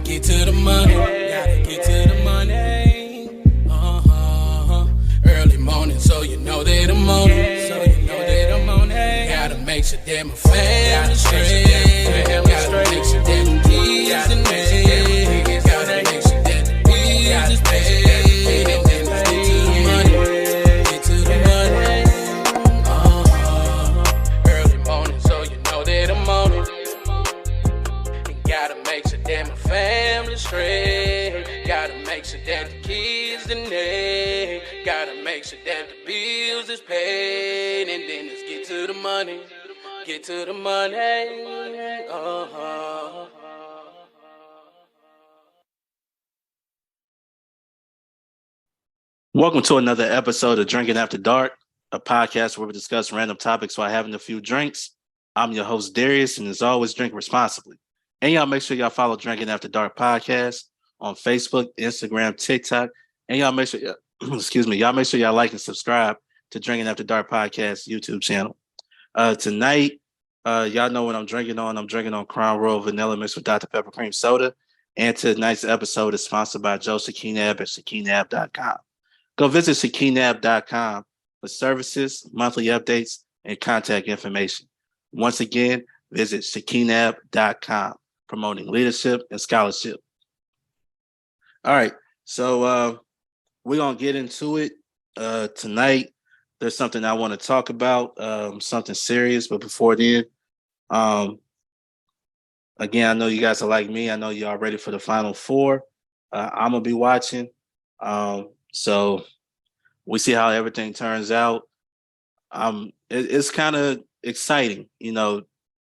get to the money. Gotta get to the money. Early morning, so you know that I'm on it. So you know that I'm on it. Gotta make sure that my family straight. Gotta make sure that the kids in there. Gotta make sure that the bills is paid. And then let's get to the money. Get to the money. Early morning, so you know that I'm on it. And gotta make sure that my family straight. Gotta make sure that the kids in there. Gotta make sure that the bills is paid. And then let's get to the money. Get to the money. Welcome to another episode of Drinking After Dark, a podcast where we discuss random topics while having a few drinks. I'm your host, Darius, and as always, drink responsibly. And y'all make sure y'all follow Drinking After Dark podcast on Facebook, Instagram, TikTok, and y'all make sure, y'all make sure y'all like and subscribe to Drinking After Dark podcast YouTube channel. Tonight, y'all know what I'm drinking on. I'm drinking on Crown Royal Vanilla mixed with Dr. Pepper Cream Soda. And tonight's episode is sponsored by Joe Sakinab at Sakinab.com. Go visit Sakinab.com for services, monthly updates, and contact information. Once again, visit Sakinab.com, promoting leadership and scholarship. All right, so we're going to get into it tonight. There's something I want to talk about, something serious, but before then, again, I know you guys are like me. I know y'all ready for the Final Four. I'm going to be watching. So we see how everything turns out. It's kind of exciting. You know,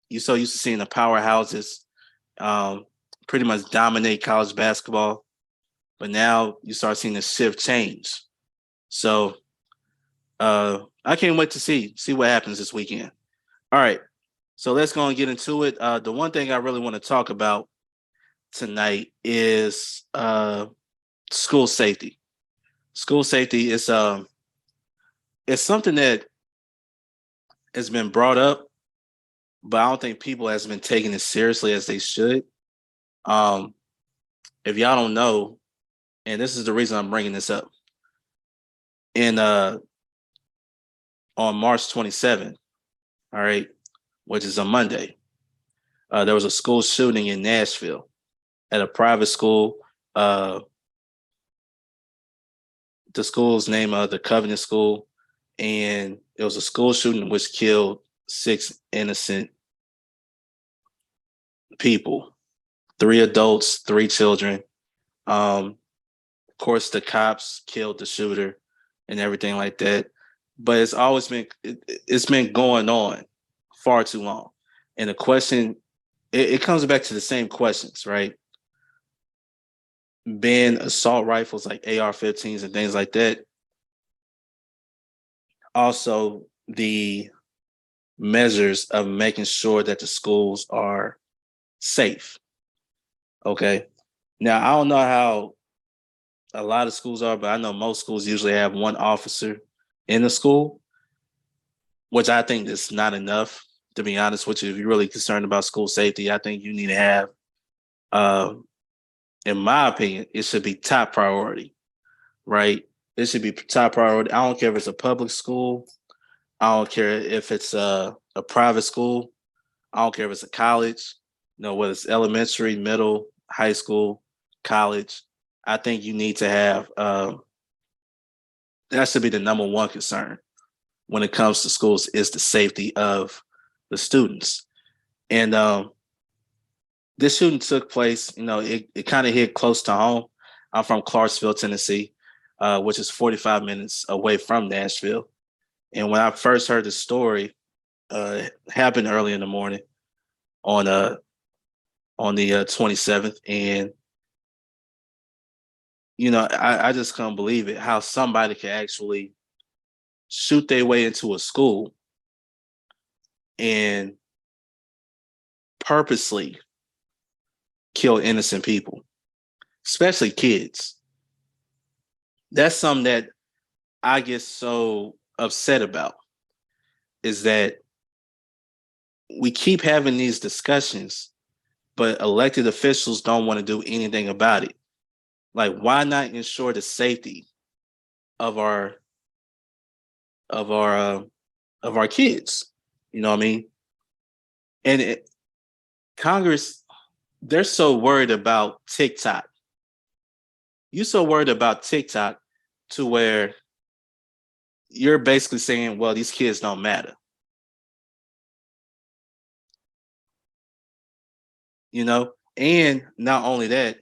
you're so used to seeing the powerhouses pretty much dominate college basketball, but now you start seeing the shift change. So I can't wait to see what happens this weekend. All right, so let's go and get into it. The one thing I really want to talk about tonight is school safety. School safety is it's something that has been brought up, but I don't think people has been taking it seriously as they should. If y'all don't know, and this is the reason I'm bringing this up, in on March 27th, all right, which is a Monday, there was a school shooting in Nashville at a private school. The school's name, the Covenant School, and it was a school shooting which killed 6 innocent people, 3 adults, 3 children. Of course, the cops killed the shooter and everything like that. But it's always been it's been going on far too long. And the question, it comes back to the same questions, right? Ban assault rifles like AR-15s and things like that. Also, the measures of making sure that the schools are safe. Okay. Now, I don't know how a lot of schools are, but I know most schools usually have one officer in the school, which I think is not enough, to be honest with you. If you're really concerned about school safety, I think you need to have, in my opinion, it should be top priority, right? It should be top priority. I don't care if it's a public school. I don't care if it's a private school. I don't care if it's a college, whether it's elementary, middle, high school, college. I think you need to have, that should be the number one concern when it comes to schools, is the safety of the students. And this shooting took place, it kind of hit close to home. I'm from Clarksville, Tennessee, which is 45 minutes away from Nashville. And when I first heard the story, it happened early in the morning on the 27th. And, I just couldn't believe it, how somebody could actually shoot their way into a school and purposely kill innocent people, especially kids. That's something that I get so upset about, is that we keep having these discussions, but elected officials don't want to do anything about it. Like, why not ensure the safety of our of our uh, of our kids? You know what I mean? And Congress, they're so worried about TikTok. You so worried about TikTok to where you're basically saying, well, these kids don't matter. You know, and not only that,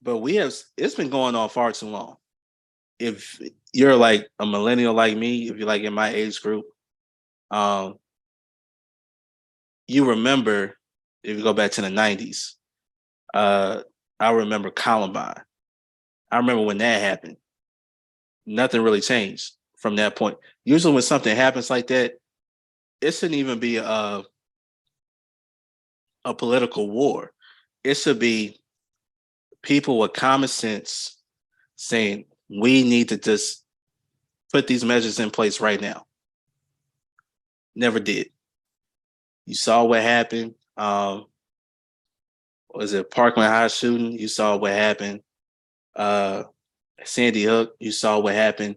but it's been going on far too long. If you're like a millennial like me, if you're like in my age group, um, you remember, if you go back to the 90s, I remember Columbine. I remember when that happened. Nothing really changed from that point. Usually when something happens like that, it shouldn't even be a political war. It should be people with common sense saying, we need to just put these measures in place right now. Never did. You saw what happened. Was it Parkland High shooting? You saw what happened. Sandy Hook, you saw what happened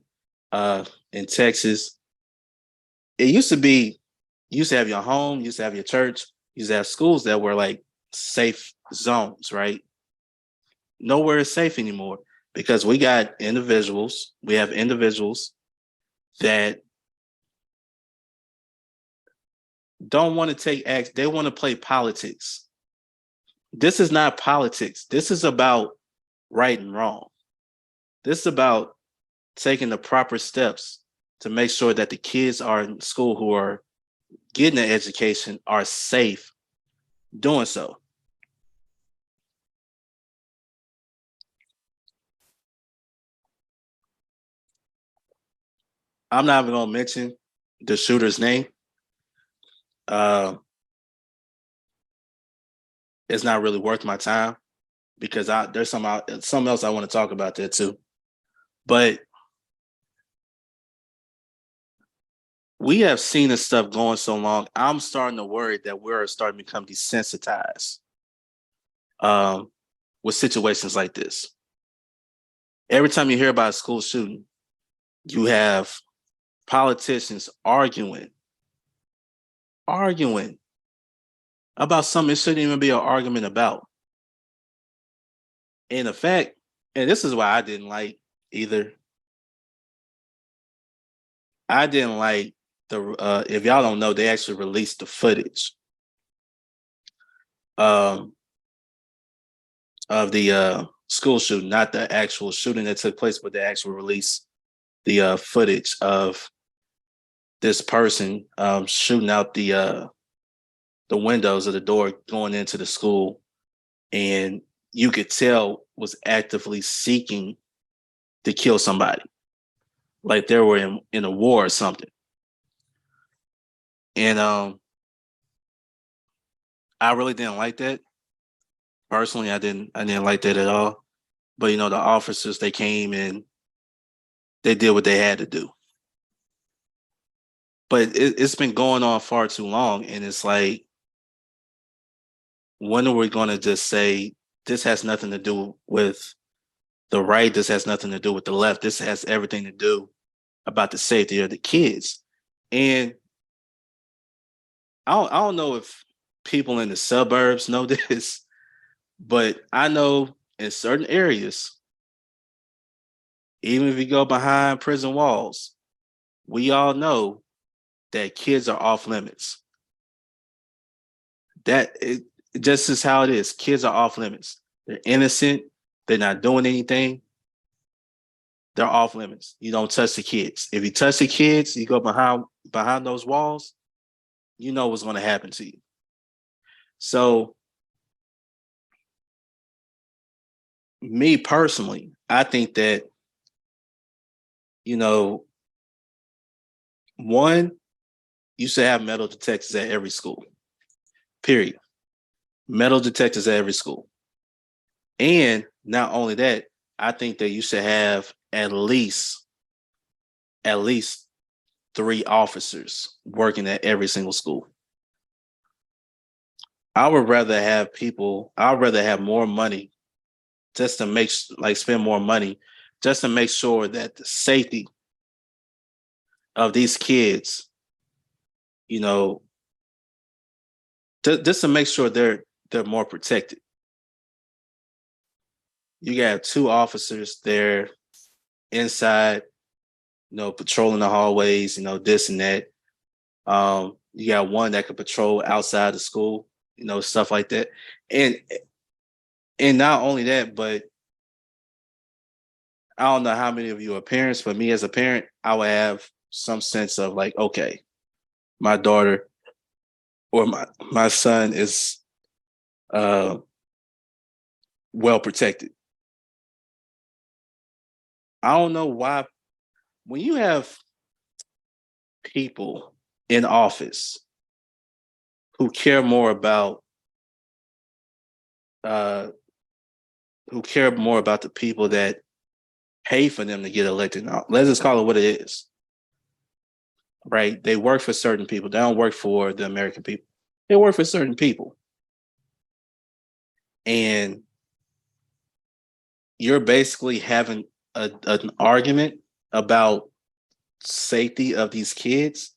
in Texas. It used to be, you used to have your home, you used to have your church, you used to have schools that were like safe zones, right? Nowhere is safe anymore because we have individuals that don't want to take acts, they want to play politics. This is not politics. This is about right and wrong. This is about taking the proper steps to make sure that the kids are in school who are getting an education are safe doing so. I'm not even going to mention the shooter's name. It's not really worth my time because there's something else I want to talk about there too. But we have seen this stuff going so long. I'm starting to worry that we're starting to become desensitized with situations like this. Every time you hear about a school shooting, you have politicians arguing about something it shouldn't even be an argument about. In effect, and this is why I didn't like either. I didn't like if y'all don't know, they actually released the footage of the school shooting, not the actual shooting that took place, but they actually released the footage of this person shooting out the windows of the door going into the school, and you could tell was actively seeking to kill somebody, like they were in a war or something. And I really didn't like that. Personally, I didn't like that at all. But the officers, they came and they did what they had to do. But it's been going on far too long, and it's like, when are we going to just say this has nothing to do with the right? This has nothing to do with the left. This has everything to do about the safety of the kids. And I don't know if people in the suburbs know this, but I know in certain areas, even if you go behind prison walls, we all know that kids are off limits. That it just is how it is. Kids are off limits. They're innocent. They're not doing anything. They're off limits. You don't touch the kids. If you touch the kids, you go behind those walls, you know what's going to happen to you. So, me personally, I think that, one, you should have metal detectors at every school. Period. Metal detectors at every school. And not only that, I think that you should have at least 3 officers working at every single school. I would rather have people. I'd rather have more money just to spend more money just to make sure that the safety of these kids, you know, just to make sure they're more protected. You got two officers there inside, patrolling the hallways, this and that. You got one that could patrol outside the school, stuff like that. And not only that, but I don't know how many of you are parents, but me as a parent, I would have some sense of like, okay, my daughter or my son is well protected. I don't know why when you have people in office who care more about uh, the people that pay for them to get elected. Now, let's just call it what it is. Right? They work for certain people. They don't work for the American people. They work for certain people. And you're basically having an argument about safety of these kids.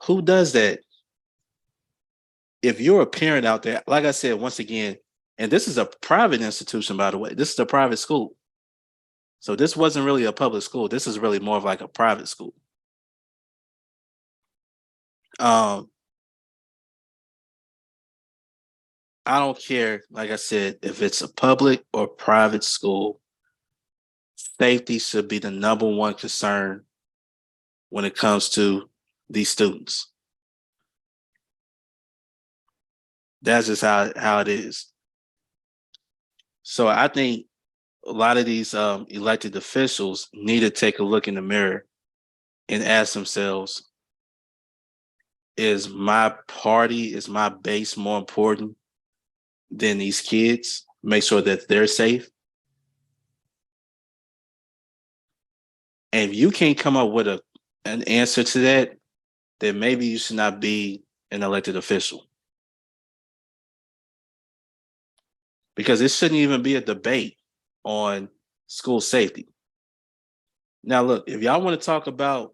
Who does that? If you're a parent out there, like I said, once again, and this is a private institution, by the way, this is a private school. So this wasn't really a public school. This is really more of like a private school. I don't care, like I said, if it's a public or private school, safety should be the number one concern when it comes to these students. That's just how it is. So I think a lot of these elected officials need to take a look in the mirror and ask themselves, is my party, is my base more important than these kids? Make sure that they're safe. And if you can't come up with an answer to that, then maybe you should not be an elected official. Because it shouldn't even be a debate on school safety. Now, look, if y'all want to talk about,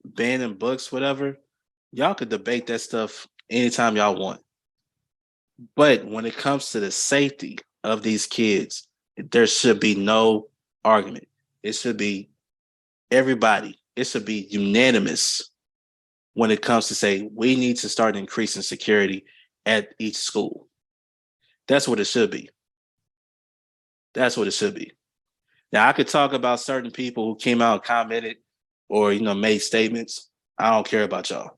banning books, whatever, y'all could debate that stuff anytime y'all want. But when it comes to the safety of these kids, there should be no argument. It should be everybody. It should be unanimous when it comes to say we need to start increasing security at each school. That's what it should be. That's what it should be. Now, I could talk about certain people who came out and commented or, made statements. I don't care about y'all.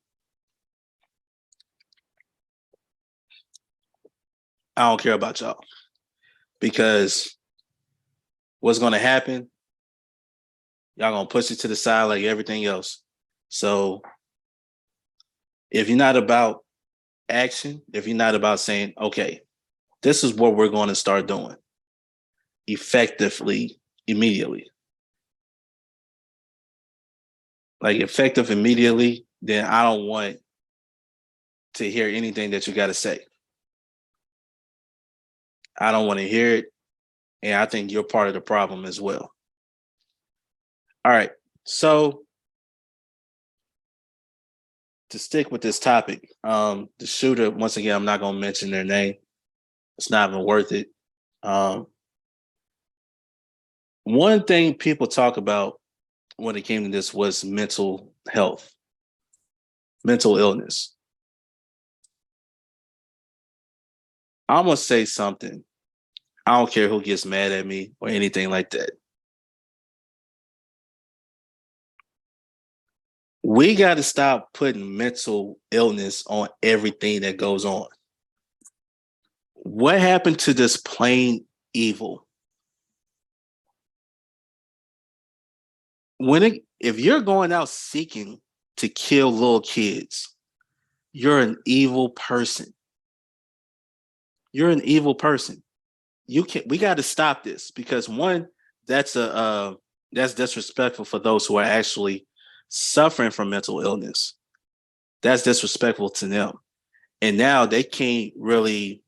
I don't care about y'all. Because what's going to happen, y'all going to push it to the side like everything else. So if you're not about action, if you're not about saying, okay, this is what we're going to start doing effectively, immediately. Like effective immediately, then I don't want to hear anything that you got to say. I don't want to hear it. And I think you're part of the problem as well. All right. So to stick with this topic, the shooter, once again, I'm not going to mention their name. It's not even worth it. One thing people talk about when it came to this was mental health, mental illness. I'm going to say something. I don't care who gets mad at me or anything like that. We got to stop putting mental illness on everything that goes on. What happened to this plain evil? If you're going out seeking to kill little kids, you're an evil person. You're an evil person. We got to stop this because one, that's disrespectful for those who are actually suffering from mental illness. That's disrespectful to them. And now they can't really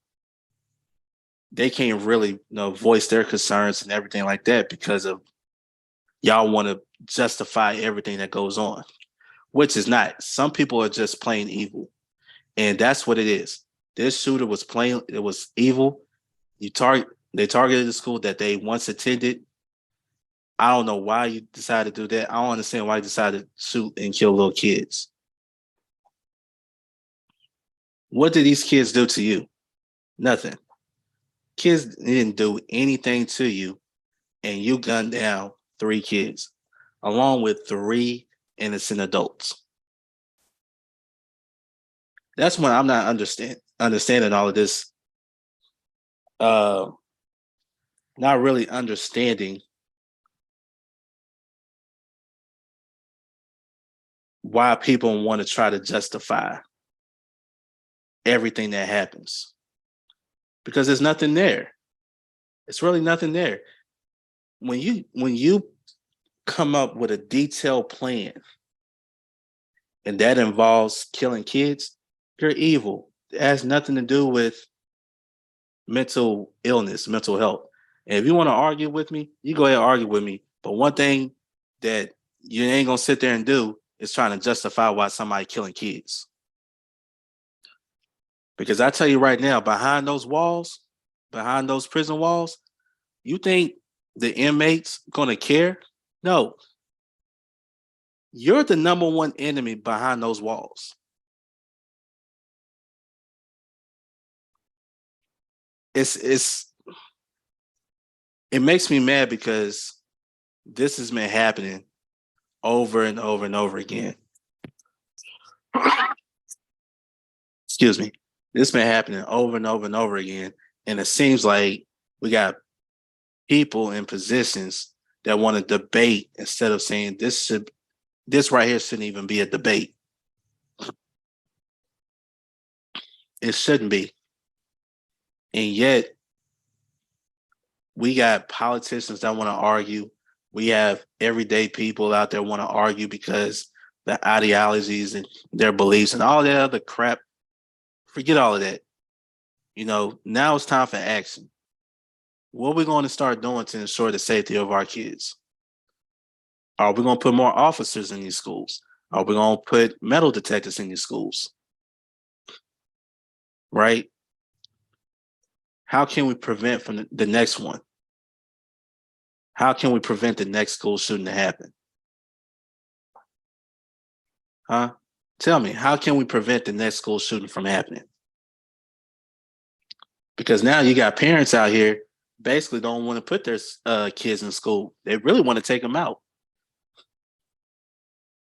voice their concerns and everything like that because of y'all want to justify everything that goes on, which is not. Some people are just plain evil, and that's what it is. This shooter was plain. It was evil. They targeted the school that they once attended. I don't know why you decided to do that. I don't understand why you decided to shoot and kill little kids. What did these kids do to you? Nothing. Kids didn't do anything to you, and you gunned down 3 kids, along with 3 innocent adults. That's when I'm not understanding all of this. Not really understanding why people want to try to justify everything that happens. Because there's nothing there. It's really nothing there. When you come up with a detailed plan and that involves killing kids, you're evil. It has nothing to do with mental illness, mental health. And if you want to argue with me, you go ahead and argue with me. But one thing that you ain't gonna sit there and do is trying to justify why somebody killing kids. Because I tell you right now, behind those walls, behind those prison walls, you think the inmates gonna care? No. You're the number one enemy behind those walls. It makes me mad because this has been happening over and over and over again. Excuse me. This been happening over and over and over again. And it seems like we got people in positions that want to debate instead of saying this right here shouldn't even be a debate. It shouldn't be. And yet we got politicians that want to argue. We have everyday people out there want to argue because the ideologies and their beliefs and all that other crap. Forget all of that. Now it's time for action. What are we going to start doing to ensure the safety of our kids? Are we going to put more officers in these schools? Are we going to put metal detectors in these schools? Right? How can we prevent from the next one? How can we prevent the next school shooting to happen? Huh? Tell me, how can we prevent the next school shooting from happening? Because now you got parents out here basically don't want to put their kids in school. They really want to take them out.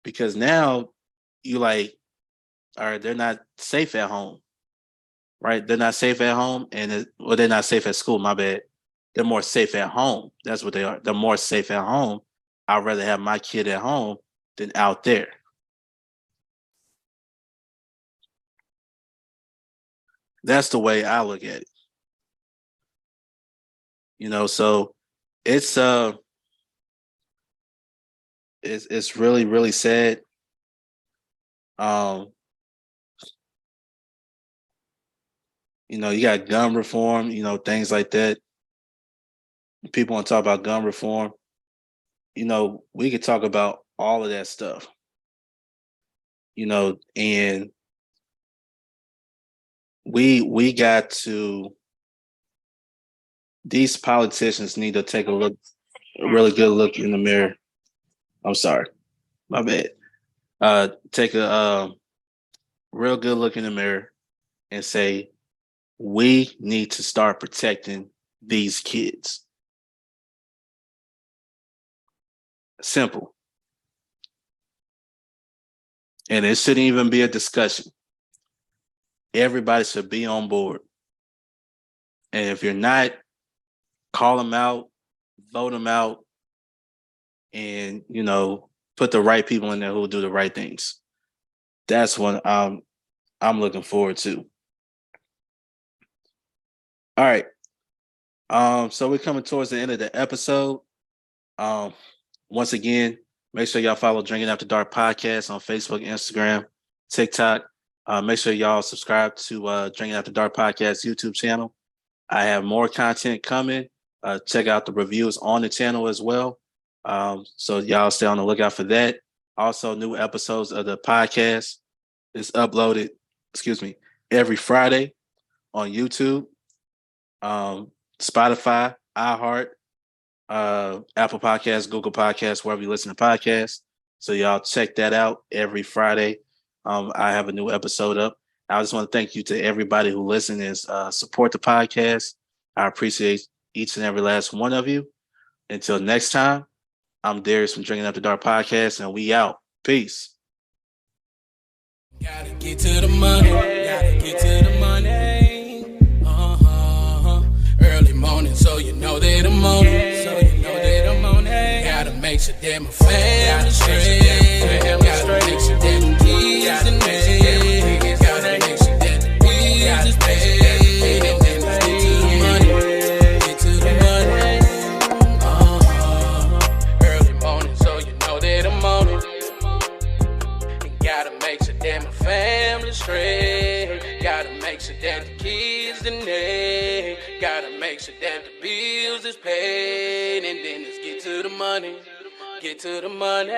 Because now you like, all right, they're not safe at home. Right? They're not safe at home they're not safe at school, my bad. They're more safe at home. That's what they are. They're more safe at home. I'd rather have my kid at home than out there. That's the way I look at it. So it's it's really, really sad. You got gun reform, things like that. People want to talk about gun reform. We could talk about all of that stuff. And we got to these politicians need to take a really good look in the mirror. I'm sorry, my bad. Take a real good look in the mirror and say, we need to start protecting these kids. Simple. And it shouldn't even be a discussion. Everybody should be on board. And if you're not, call them out, vote them out, and, put the right people in there who will do the right things. That's what I'm looking forward to. All right. So we're coming towards the end of the episode. Once again, make sure y'all follow Drinking After Dark podcast on Facebook, Instagram. TikTok. Make sure y'all subscribe to Drinking After Dark Podcast YouTube channel. I have more content coming. Check out the reviews on the channel as well. So y'all stay on the lookout for that. Also, new episodes of the podcast is uploaded, every Friday on YouTube, Spotify, iHeart, Apple Podcasts, Google Podcasts, wherever you listen to podcasts. So y'all check that out every Friday. I have a new episode up. I just want to thank you to everybody who listens and support the podcast. I appreciate each and every last one of you. Until next time, I'm Darius from Drinking After Dark Podcast, and we out. Peace. Gotta get to the money. Gotta get to the money. Early morning, so you know that I'm on it. So you know that I'm on it. Gotta make sure that my family straight. Gotta make sure that the kids and me. Gotta make sure that the bills is paid. And then let's get to the money. Get to the money. Early morning, so you know that I'm on it. And gotta make sure that my family straight. Gotta make sure that the kids and they. Gotta make sure that the bills is paid. And then let's get to the money. Get to the money.